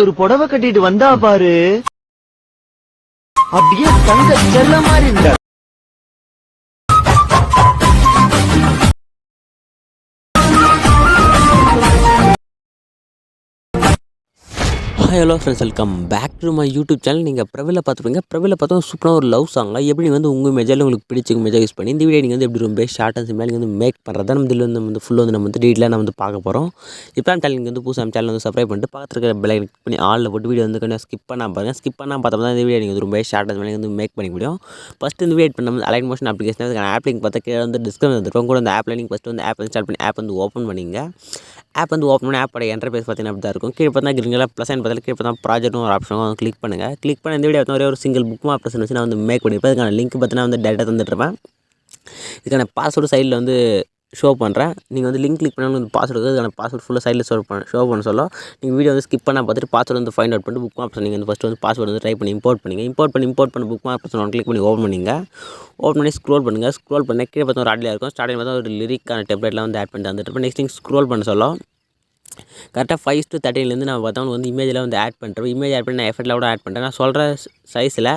ஒரு புடவை கட்டிட்டு வந்தா பாரு, அப்படியே தங்க செல்ல மாதிரி இருந்தா. Hello friends, welcome back to my YouTube channel. நீங்கள் பிரபல பார்த்துருப்பீங்க. பிரபல பார்த்தா சூப்பராக ஒரு லவ் சாங்காக எப்படி உங்கள் மெஜாவில் உங்களுக்கு பிடிச்ச மெஜா யூஸ் பண்ணி இந்த வீடியோ நீங்கள் எப்படி ரொம்ப ஷார்ட் அண்ட் சிம்பிளாக நீங்கள் மேக் பண்ணுறதா நம்ம இதில் ஃபுல்லாக நம்ம டீட்டெயிலாக நம்ம பார்க்க போகிறோம். இப்போ அந்த சேனல் நீங்கள் புதுசாக சேனல் சப்ஸ்கிரைப் பண்ணிட்டு பார்த்துருக்க பெல் கிளிக் பண்ணி ஆளில் போட்டு வீடியோ கொஞ்சம் ஸ்கிப் பண்ணால் பாருங்கள். ஸ்கிப் பண்ணால் பார்த்தா தான் இந்த வீடியோ நீங்கள் ரொம்ப ஷார்ட் அண்ட் சிம்பிளாக மேக் பண்ணிக்க முடியும். ஃபஸ்ட்டு இந்த வீடியோ பண்ண அலைன் மோஷன் அப்ளிகேஷன் அதுக்கான ஆப் லிங்க் பார்த்தா கீழே டிஸ்கிரிப்ஷன் வந்துருக்கோம். கூட அந்த ஆப்பில் நீங்கள் ஃபஸ்ட்டு ஆப் இன்ஸ்டால் பண்ணி ஆப் ஓப்பன் பண்ணிங்க. ஆப் ஓப்பன் பண்ணி ஆப்போட என்டர்பேஸ் பார்த்தீங்கன்னா அப்படி தான் இருக்கும். கீழே பார்த்தா கிரீனில் ப்ளஸ் அண்ட் பார்த்தா கீழே பார்த்தா ப்ராஜெக்ட்னு ஒரு ஆப்ஷன் கிளிக் பண்ணுங்கள். கிளிக் பண்ண இந்த வீடியோ ஒரே ஒரு சிங்கிள் புக் மார்க் ப்ரெசன் வச்சு நான் மேக் பண்ணியிருப்பேன். அதுக்கான லிங்க் பார்த்தீங்கன்னா டேட்டா தந்துட்டுருப்பேன். இதுக்கான பாஸ்வேர்டு சைடில் ஷோ பண்ணுறேன். நீங்கள் லிங்க் கிளிக் பண்ணால் பாஸ்வேர்டு அதுக்கான பாஸ்வேர்டு ஃபுல்லாக சைடில் ஷோ பண்ண சொல்ல நீங்கள் வீடியோ ஸ்கிப் பண்ணால் பார்த்துட்டு பாஸ்வேர்டு ஃபைண்ட் அவுட் பண்ணிட்டு புக் ஆப்ஷன் நீங்கள் ஃபஸ்ட்டு பாஸ்வேர்டு ட்ரை பண்ணி இம்போர்ட் பண்ணிங்க. இம்போர்ட் பண்ண புக் ஆப்ஷன் கிளிக் பண்ணி ஓப்பன் பண்ணிங்க. ஓப்பன் பண்ணி ஸ்க்ரோல் பண்ணுங்கள். ஸ்க்ரோல் பண்ணி கீழே பார்த்தா ஒரு ஆட்லியாக இருக்கும். ஸ்டார்டிங் பார்த்தா ஒரு லிரிக்கான டெப்லெட்லாம் ஆட் பண்ணிட்டு வந்துட்டு நெக்ஸ்ட் நீங்கள் ஸ்க்ரோல் பண்ண சொல்ல கரெக்டாக 5:13 நான் பார்த்தா இமேஜில் ஆட் பண்ணுறேன். இமேஜ் ஆட் பண்ணி நான் எஃபெக்ட்டில் கூட ஆட் பண்ணுறேன். நான் சொல்கிற சைஸில்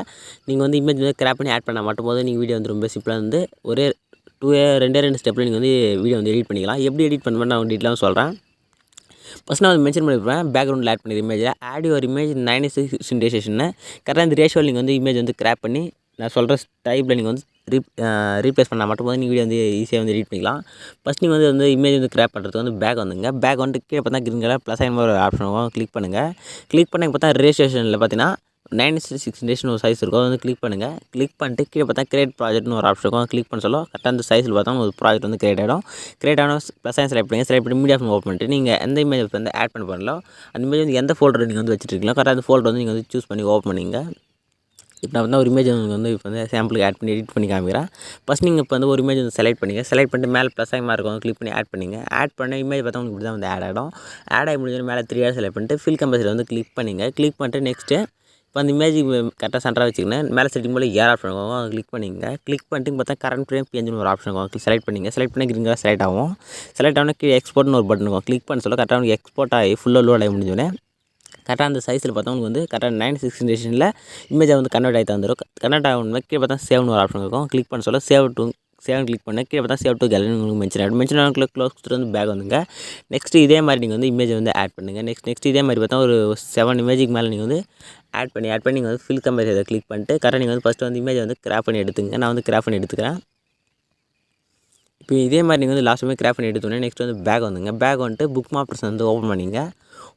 நீங்கள் இமேஜ் கிராப் பண்ணி ஆட் பண்ணால் மட்டும் போது நீங்கள் வீடியோ ரொம்ப சிம்பிளாக ஒரே ரெண்டு ஸ்டெப்பில் நீங்கள் வீடியோ எடிட் பண்ணிக்கலாம். எப்படி எடிட் பண்ணுவேன் நான் டீட்டெயிலாக சொல்கிறேன். ஃபஸ்ட் நான் மென்ஷன் பண்ணியிருப்பேன் பேக்ரவுண்டில் ஆட் பண்ணி இமேஜில் ஆட் யுவர் இமேஜ் 96 டேஷன்னு கரெக்டாக இந்த ரேஷியோவில் நீங்கள் இமேஜ் கிராப் பண்ணி நான் சொல்கிற டைப்பில் நீங்கள் ரீப்ளேஸ் பண்ணால் மட்டும் போது நீங்கள் வீடியோ ஈஸியாக எடிட் பண்ணிக்கலாம். ஃபஸ்ட் நீங்கள் இமேஜ் கிராப் பண்ணுறதுக்கு பேக் வந்துங்க. பேக் கீழே பார்த்தா கிரீன் கலர் ப்ளஸ் ஆயின் ஒரு ஆப்ஷன் கிளிக் பண்ணுங்கள். கிளிக் பண்ணி பார்த்தா ரெஜிஸ்ட்ரேஷனில் பார்த்தீங்கன்னா 96 டேஷன் ஒரு சைஸ் இருக்கும். கிளிக் பண்ணுங்கள். கிளிக் பண்ணிட்டு கீழே பார்த்தா கிரியேட் ப்ராஜெக்ட்னு ஒரு ஆப்ஷன் இருக்கும். கிளிக் பண்ண சொல்ல கரெக்டாக அந்த சைஸில் பார்த்தா ஒரு ப்ராஜெக்ட் கிரியேட் ஆகிடும். கிரியேட் ஆன ப்ளஸ் ஆயின் செலக்ட் பண்ணி மீடியா ஓப்பன் பண்ணிட்டு நீங்கள் எந்த இமேஜ் ஆட் பண்ணலாம் அந்த இமேஜ் எந்த ஃபோல்டர் நீங்கள் வச்சுருக்கீங்களோ கரெக்டாக அந்த ஃபோல்டர் நீங்கள் சூஸ் பண்ணி ஓப்பன் பண்ணிங்க. இப்போ நான் ஒரு இமேஜ் இப்போ சாம்பிளுக்கு ஆட் பண்ணி எடிட் பண்ணி காமிக்கிறேன். ஃபஸ்ட் நீங்கள் இப்போ ஒரு இமேஜ் செலக்ட் பண்ணிங்க. செலக்ட் பண்ணிட்டு மேலே ப்ளஸ் ஆகி இருக்கும் கிளிக் பண்ணி ஆட் பண்ணிங்க. ஆட் பண்ண இமேஜ் பார்த்தா உங்களுக்கு இப்படி தான் ஆட் ஆகிடும். ஆட் ஆகி முடிஞ்சு மேலே 3 ஆட் செலக்ட் பண்ணிட்டு ஃபில் கம்பல்சரி கிளிக் பண்ணிங்க. கிளிக் பண்ணிட்டு நெக்ஸ்ட்டு இப்போ அந்த இமேஜ் கரெக்டாக சென்டராக வச்சுக்கினேன். மேலே செட்டிங் போல் ஏர் ஆப்ஷன் இருக்கும். அதை கிளிக் பண்ணிங்க. கிளிக் பண்ணிட்டு பார்த்தா கரண்ட் ஃப்ரேம் பிஎன்ஜின்னு ஒரு ஆப்ஷன் இருக்கும். செலக்ட் பண்ணிங்க. செலக்ட் பண்ணி கிரீன் கலர் செலக்ட் ஆகும். செலக்ட் ஆனால் கீழே எக்ஸ்போர்ட்னு ஒரு பட்டன் இருக்கும். கிளிக் பண்ண சொல்ல கரெக்டாக உங்களுக்கு எக்ஸ்போர்ட் ஆகி ஃபுல்லாக லோட் ஆகி முடிஞ்சோடனே கரெக்டாக அந்த சைஸில் பார்த்தா உங்களுக்கு கரெக்டாக 96 டேஷனில் இமேஜை கன்வெர்ட் ஆகி தந்துடும். கன்வெர்ட் ஆகணும்னா கீழே பார்த்தா சேவ்னு ஒரு ஆப்ஷன் இருக்கும். கிளிக் பண்ண சொல்ல சேவ் கிளிக் பண்ண கீழே பார்த்தா சேவ் டு கேலரி உங்களுக்கு மென்ஷன் ஆகிடும். மென்ஷன் ஆகல க்ளோஸ் கொடுத்துட்டு பேக் வந்துங்க. நெக்ஸ்ட்டு இதே மாதிரி நீங்கள் இமேஜை ஆட் பண்ணுங்கள். நெக்ஸ்ட் இதே மாதிரி பார்த்தா ஒரு 7 இமேஜுக்கு மேலே நீங்கள் ஆட் பண்ணி நீங்கள் ஃபில் கம்பேர் இதை கிளிக் பண்ணிட்டு கரெக்டாக நீங்கள் ஃபஸ்ட்டு இமேஜை கிராப் பண்ணி எடுத்துங்க. நான் கிராப் பண்ணி எடுத்துக்கிறேன். இப்போ இதே மாதிரி நீங்கள் லாஸ்ட்டுமே கிராப் பண்ணி எடுத்தோன்னே நெக்ஸ்ட் பேக் வந்துங்க. பேக் வந்துட்டு புக் மார்க்ஸ் ஓப்பன் பண்ணிங்க.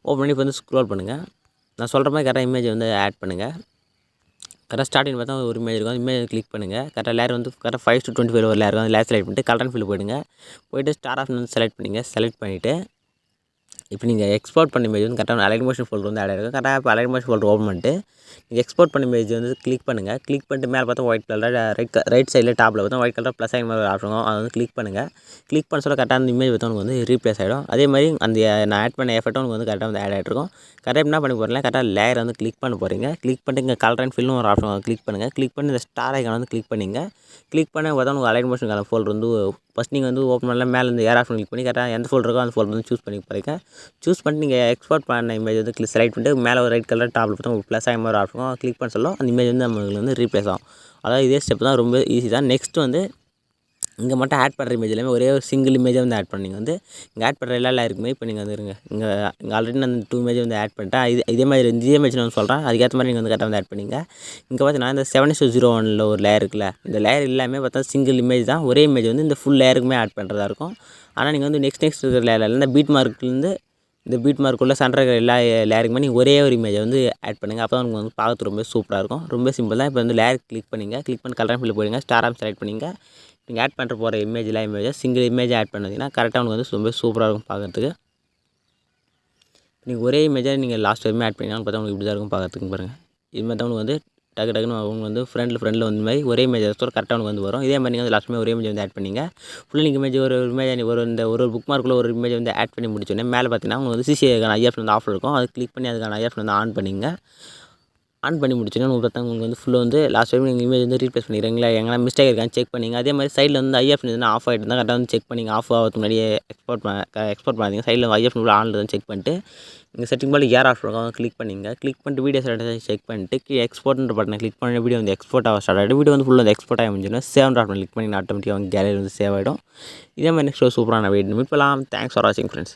ஓப்பன் பண்ணி இப்போ ஸ்க்ரோல் பண்ணுங்கள். நான் சொல்கிற மாதிரி கரெக்டாக இமேஜ் ஆட் பண்ணுங்கள். கரெக்டாக ஸ்டார்டிங் பார்த்தா ஒரு இமேஜ் இருக்கும். இமேஜ் கிளிக் பண்ணுங்கள். கரெக்டாக லேயர் கரெக்டாக 5:25 ஒரு லேயர் இருக்கும். அந்த லேயர் செலக்ட் பண்ணிட்டு கலர் ஃபில் போய்ட்டு ஸ்டார் ஆப்ஷன் செலக்ட் பண்ணிங்க. செலக்ட் பண்ணிவிட்டு இப்போ நீங்கள் எக்ஸ்போர்ட் பண்ண இமேஜ் கரெக்டாக அலைன் மோஷன் ஃபோல்டர் ஆட் ஆகிருக்கும். கரெக்டாக இப்போ அலைன் மோஷன் ஃபோல்டர் ஓப்பன் பண்ணிட்டு நீங்கள் எக்ஸ்போர்ட் பண்ண இமேஜ் கிளிக் பண்ணுங்கள். கிளிக் பண்ணிட்டு மேலே பார்த்தா ஒயிட் கலர் ரைட் சைடில் டாப்பில் பார்த்தா ஒயிட் கலர் ப்ளஸ் ஆகி மாதிரி ஆப்ஷன் அதை கிளிக் பண்ணுங்கள். கிளிக் பண்ண சொல்ல கரெக்டாக அந்த இமேஜ் பார்த்தா உங்களுக்கு ரீப்ளேஸ் ஆகிடும். அதே மாதிரி அந்த நான் ஆட் பண்ண எஃபெக்ட்டும் உங்களுக்கு கரெக்டாக ஆட் ஆகிட்ருக்கும். கரெக்டாக என்ன பண்ணி போகிறீங்க, கரெக்டாக லேயர் கிளிக் பண்ண போகிறீங்க. கிளிக் பண்ணிட்டு இங்கே கலர் அண்ட் ஃபில்னு ஒரு ஆப்ஷன் கிளிக் பண்ணுங்கள். கிளிக் பண்ணி இந்த ஸ்டார் ஐக்கான் கிளிக் பண்ணிங்க. கிளிக் பண்ண பார்த்தா உங்களுக்கு அலைன் மோஷன் ஃபோல்டர் ஃபஸ்ட் நீங்கள் ஓப்பன் பண்ணலாம். மேலே இந்த ஏர் ஆப்ஷன் கிளிக் பண்ணி கரெக்டாக எந்த ஃபோல்டர் இருக்கோ அந்த ஃபோல்டர் சூஸ் பண்ணி போகிறீங்க. சூஸ் பண்ணிட்டு நீங்கள் எக்ஸ்போர்ட் பண்ண இமேஜ் செலக்ட் பண்ணிட்டு மேலே ஒரு ரெட் கலர் டாப்பில் பார்த்தா ஒரு ப்ளஸ் ஆகி மாதிரி ஆப்ஷன் கிளிக் பண்ண சொல்லும் அந்த இமேஜ் நம்மளுக்கு ரீப்ளேஸ் ஆகும். அதாவது இதே ஸ்டெப் தான், ரொம்ப ஈஸி தான். நெக்ஸ்ட் இங்கே மட்டும் ஆட் பண்ணுற இமேஜ் எல்லாமே ஒரே ஒரு சிங்கிள் இமேஜை ஆட் பண்ணிங்க. இங்கே ஆட் பண்ணுற எல்லா லேயருக்குமே இப்போ நீங்கள் இருங்க. இங்கே ஆல்ரெடி நான் 2 இமேஜ் ஆட் பண்ணிட்டேன். இதே மாதிரி இதே இமேஜ் நான் சொல்கிறேன். அதுக்கேற்ற மாதிரி நீங்கள் கரெக்டாக ஆட் பண்ணிங்க. இங்கே பார்த்தீங்கன்னா இந்த 7:01 ஒரு லேயர் இருக்குல்ல, இந்த லேயர் எல்லாமே பார்த்தா சிங்கிள் இமேஜ் தான். ஒரே இமேஜ் இந்த ஃபுல் லேயருக்குமே ஆட் பண்ணுறதா இருக்கும். ஆனால் நீங்கள் நெக்ஸ்ட் இருக்கிற லேயரில் இந்த பீட் மார்க்லேருந்து இந்த பீட் மார்க்குள்ளே சென்டர் இருக்கிற எல்லா லேயருக்குமே நீங்கள் ஒரே ஒரு இமேஜை ஆட் பண்ணுங்கள். அப்போ தான் உங்களுக்கு பார்க்கறது ரொம்ப சூப்பராக இருக்கும். ரொம்ப சிம்பிள் தான். இப்போ லேயர் கிளிக் பண்ணிங்க. கிளிக் பண்ணி கலர் ஃபில் போயிடுங்க. ஸ்டார் ஆப் செலக்ட் பண்ணிங்க. நீங்கள் ஆட் பண்ணுற போகிற இமேஜை சிங்கிள் இமேஜ் ஆட் பண்ணிங்கன்னா கரெக்டாக உங்களுக்கு ரொம்ப சூப்பராக இருக்கும் பார்க்குறதுக்கு. நீங்கள் ஒரே இமேஜாக நீங்கள் லாஸ்ட் வரைக்கும் ஆட் பண்ணிங்கன்னா பார்த்தா உங்களுக்கு இப்படி தான் இருக்கும் பார்க்குறதுக்கு. பாருங்கள் இது மாதிரி தான் உங்களுக்கு டக்குன்னு அவங்க ஃப்ரெண்டில் மாதிரி ஒரே இமேஜ் கரெக்டாக வரும். இதே மாதிரி நீங்கள் லாஸ்ட்டுமே ஒரே இமேஜ் ஆட் பண்ணிங்க. ஃபுல்லாக நீங்கள் இமேஜ் ஒரு இமேஜ் ஒரு புக் மார்க்கில் ஒரு இமேஜ் ஆட் பண்ணி முடிச்சோடனே மேலே பார்த்தீங்கன்னா உங்களுக்கு சிசிஐக்கான ஐஆப்ஷன் ஆஃபர் இருக்கும். அது கிளிக் பண்ணி அதுக்கான ஐஆப்ஷன் ஆன் பண்ணிங்க. ஆன் பண்ணி முடிச்சுன்னா உங்களுக்கு வந்து ஃபுல்லாக வந்து லாஸ்ட் டைம் நீங்கள் இமேஜ் வந்து ரீப்ளேஸ் பண்ணிடுறீங்களா எங்கன்னா மிஸ்டேக் இருக்கான்னு செக் பண்ணிங்க. அதே மாதிரி சைடில் வந்து ஐஎஃப் இருந்தால் ஆஃப் ஆகிட்டு இருந்தால் கரெக்டாக வந்து செக் பண்ணிங்க. ஆஃப் ஆகிறதுக்கு முன்னாடியே எக்ஸ்போர்ட் பண்ணாதீங்க. சைடில் ஐஎஃப் ஆனில் தான் செக் பண்ணிட்டு இங்கே செட்டிங் பால் ஏர் ஆஃப் இருக்கும் கிளிக் பண்ணிங்க. கிளிக் பண்ணிட்டு வீடியோ செக் பண்ணிட்டு எக்ஸ்போர்ட்ன்ற பட்டனை கிளிக் பண்ணி வீடியோ வந்து எக்ஸ்போர்ட் ஆக ஸ்டார்ட் ஆகிடும். வீடியோ வந்து ஃபுல்லாக வந்து எக்ஸ்போர்ட் ஆகி முடிஞ்சிடும். சேவ் ஆப்ஷன் கிளிக் பண்ணி ஆட்டோமேட்டிக்காக வந்து கேலரி வந்து சேவ் ஆகிடும். இதே மாதிரி நெக்ஸ்ட் சூப்பரான வீடியோ மீட் பண்ணலாம். தேங்க்ஸ் ஃபார் வாட்சிங் ஃப்ரெண்ட்ஸ்.